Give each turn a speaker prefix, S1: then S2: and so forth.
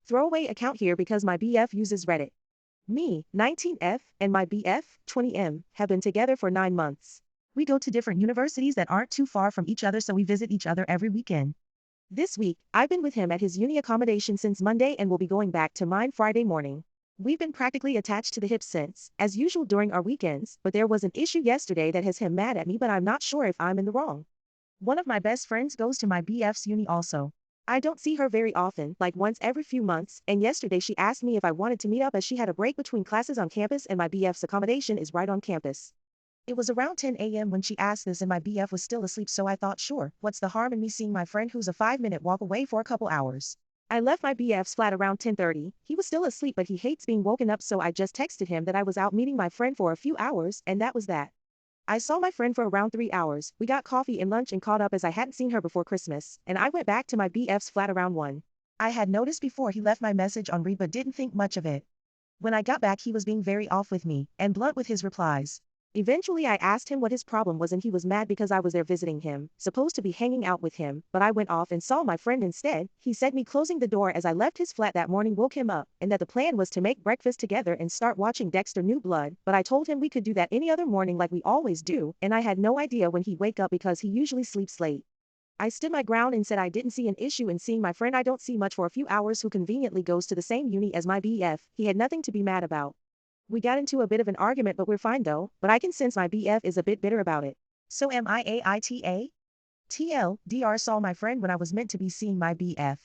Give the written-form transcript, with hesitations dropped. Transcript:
S1: Throwaway account here because my BF uses Reddit. Me, 19F, and my BF, 20M, have been together for 9 months. We go to different universities that aren't too far from each other, so we visit each other every weekend. This week, I've been with him at his uni accommodation since Monday and will be going back to mine Friday morning. We've been practically attached to the hip since, as usual during our weekends, but there was an issue yesterday that has him mad at me, but I'm not sure if I'm in the wrong. One of my best friends goes to my BF's uni also. I don't see her very often, like once every few months, and yesterday she asked me if I wanted to meet up as she had a break between classes on campus and my BF's accommodation is right on campus. It was around 10 a.m. when she asked this and my BF was still asleep, so I thought, sure, what's the harm in me seeing my friend who's a 5-minute walk away for a couple hours. I left my BF's flat around 10:30. He was still asleep, but he hates being woken up, so I just texted him that I was out meeting my friend for a few hours, and that was that. I saw my friend for around 3 hours. We got coffee and lunch and caught up as I hadn't seen her before Christmas, and I went back to my BF's flat around 1. I had noticed before he left my message on read but didn't think much of it. When I got back, he was being very off with me and blunt with his replies. Eventually I asked him what his problem was and he was mad because I was there visiting him, supposed to be hanging out with him, but I went off and saw my friend instead. He said me closing the door as I left his flat that morning woke him up, and that the plan was to make breakfast together and start watching Dexter New Blood, but I told him we could do that any other morning like we always do, and I had no idea when he'd wake up because he usually sleeps late. I stood my ground and said I didn't see an issue in seeing my friend I don't see much for a few hours who conveniently goes to the same uni as my BF. He had nothing to be mad about. We got into a bit of an argument, but we're fine though, but I can sense my BF is a bit bitter about it. So am I. AITA? TLDR saw my friend when I was meant to be seeing my BF.